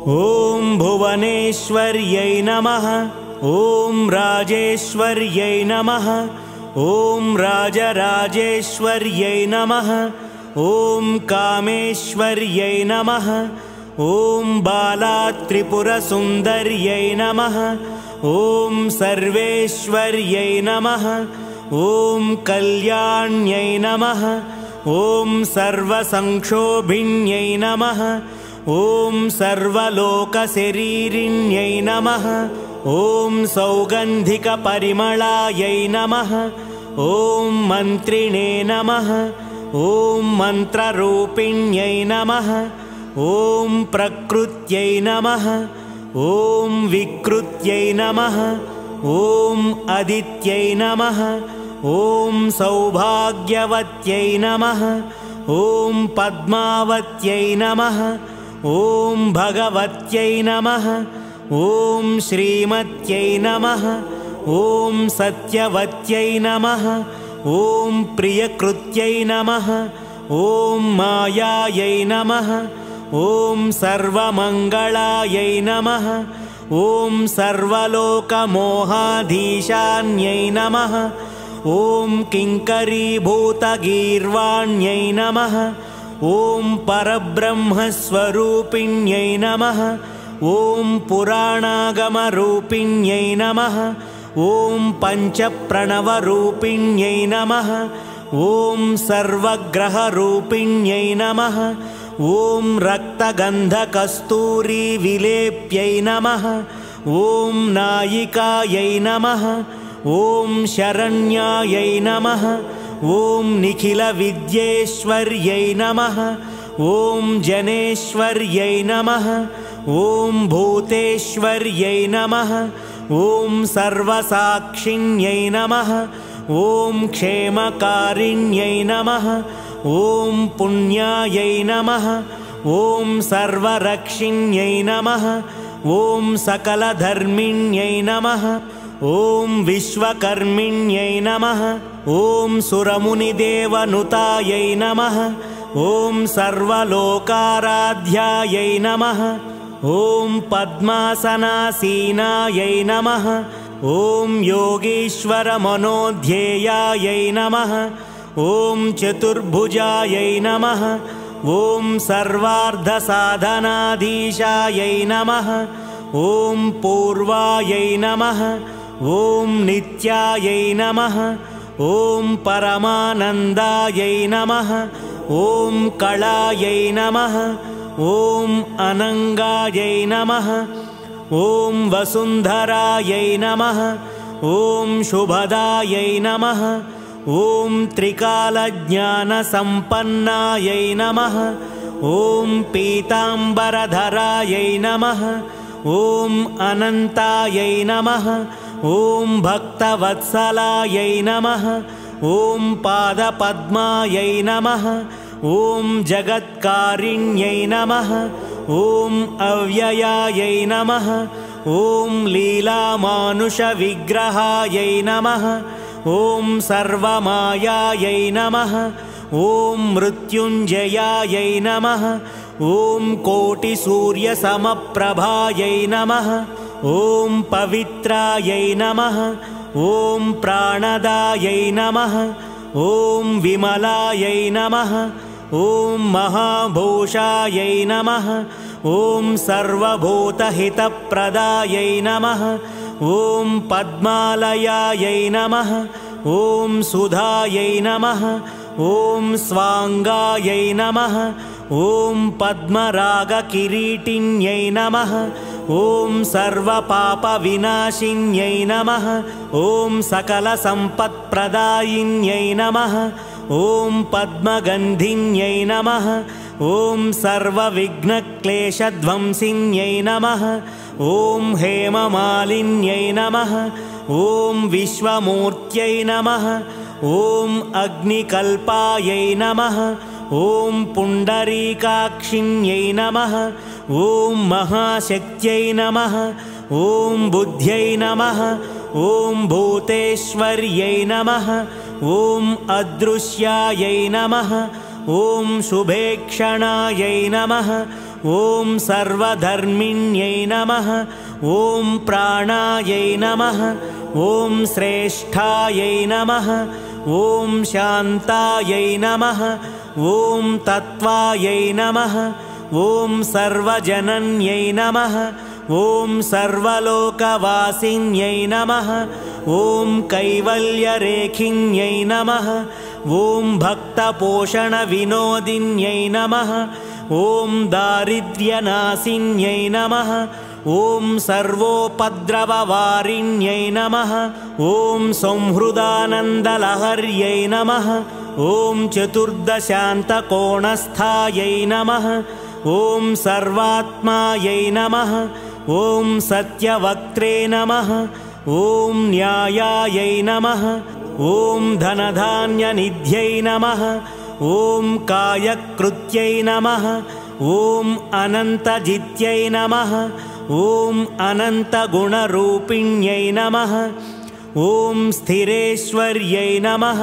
ॐ भुवनेश्वर्यै नमः। ॐ राजेश्वर्यै नमः। ॐ राजराजेश्वर्यै नमः। ॐ कामेश्वर्यै नमः। ॐ बालात्रिपुरसुन्दर्यै नमः। ॐ सर्वेश्वर्यै नमः। ॐ कल्याण्यै नमः। ॐ सर्वसंक्षोभिण्यै नमः। ॐ सर्वलोकशरीरिण्यै नमः। ॐ सौगन्धिकपरिमलायै नमः। ॐ मन्त्रिणे नमः। ॐ मन्त्ररूपिण्यै नमः। ॐ प्रकृत्यै नमः। ॐ विकृत्यै नमः। ॐ अदित्यै नमः। ॐ सौभाग्यवत्यै नमः। ॐ पद्मावत्यै नमः। ॐ भगवत्यै नमः। ॐ श्रीमत्यै नमः। ॐ सत्यवत्यै नमः। ॐ प्रियकृत्यै नमः। ॐ मायायै नमः। ॐ सर्वमङ्गलायै नमः। ॐ सर्वलोकमोहाधीशान्यै नमः। ॐ किङ्करीभूतगीर्वाण्यै नमः। ॐ परब्रह्मस्वरूपिण्यै नमः। ॐ पुराणागमरूपिण्यै नमः। ॐ पञ्चप्रणवरूपिण्यै नमः। ॐ सर्वग्रहरूपिण्यै नमः। ॐ रक्तगन्धकस्तूरीविलेप्यै नमः। ॐ नायिकायै नमः। ॐ शरण्यायै नमः। ॐ निखिलविद्येश्वर्यै नमः। ॐ जनेश्वर्यै नमः। ॐ भूतेश्वर्यै नमः। ॐ सर्वसाक्षिण्यै नमः। ॐ क्षेमकारिण्यै नमः। ॐ पुण्यायै नमः। ॐ सर्वरक्षिण्यै नमः। ॐ सकलधर्मिण्यै नमः। ॐ विश्वकर्मिण्यै नमः। ॐ सुरमुनिदेवनुतायै नमः। ॐ सर्वलोकाराध्यायै नमः। ॐ पद्मासनासीनायै नमः। ॐ योगीश्वरमनोध्येयायै नमः। ॐ चतुर्भुजायै नमः। ॐ सर्वार्धसाधनाधीशायै नमः। ॐ पूर्वायै नमः। ॐ नित्यायै नमः। ॐ परमानन्दायै नमः। ॐ कलायै नमः। ॐ अनङ्गायै नमः। ॐ वसुन्धरायै नमः। ॐ शुभदायै नमः। ॐ त्रिकालज्ञानसम्पन्नायै नमः। ॐ पीताम्बरधरायै नमः। ॐ अनन्तायै नमः। ॐ भक्तवत्सलायै नमः। ॐ पादपद्मायै नमः। ॐ जगत्कारिण्यै नमः। ॐ अव्ययायै नमः। ॐ लीलामानुषविग्रहायै नमः। ॐ सर्वमायायै नमः। ॐ मृत्युञ्जयायै नमः। ॐ कोटिसूर्यसमप्रभायै नमः। ॐ पवित्रायै नमः। ॐ प्राणदायै नमः। ॐ विमलायै नमः। ॐ महाभूषायै नमः। ॐ सर्वभूतहितप्रदायै नमः। ॐ पद्मालयायै नमः। ॐ सुधायै नमः। ॐ स्वाङ्गायै नमः। ॐ पद्मरागकिरीटिन्यै नमः। ॐ सर्वपापविनाशिन्यै नमः। ॐ सकलसम्पत्प्रदायिन्यै नमः। ॐ पद्मगन्धिन्यै नमः। ॐ सर्वविघ्नक्लेशध्वंसिन्यै नमः। ॐ हेममालिन्यै नमः। ॐ विश्वमूर्त्यै नमः। ॐ अग्निकल्पायै नमः। ॐ पुण्डरीकाक्षिण्यै नमः। ॐ महाशक्त्यै नमः। ॐ बुद्ध्यै नमः। ॐ भूतेश्वर्यै नमः। ॐ अदृश्यायै नमः। ॐ शुभेक्षणायै नमः। ॐ सर्वधर्मिण्यै नमः ॐ प्राणायै नमः ॐ श्रेष्ठायै नमः ॐ शान्तायै नमः ॐ तत्त्वायै नमः ॐ सर्वजनन्यै नमः ॐ सर्वलोकवासिन्यै नमः ॐ कैवल्यरेखिन्यै नमः ॐ भक्तपोषणविनोदिन्यै नमः ॐ दारिद्र्यनाशिन्यै नमः ॐ सर्वोपद्रववारिण्यै नमः ॐ संहृदानन्दलहर्यै नमः ॐ चतुर्दशान्तकोणस्थायै नमः ॐ सर्वात्मायै नमः ॐ सत्यवक्त्रे नमः ॐ न्यायायै नमः ॐ धनधान्यनिध्यै नमः ॐ कायकृत्यै नमः ॐ अनन्तजित्यै नमः ॐ अनन्तगुणरूपिण्यै नमः ॐ स्थिरेश्वर्यै नमः।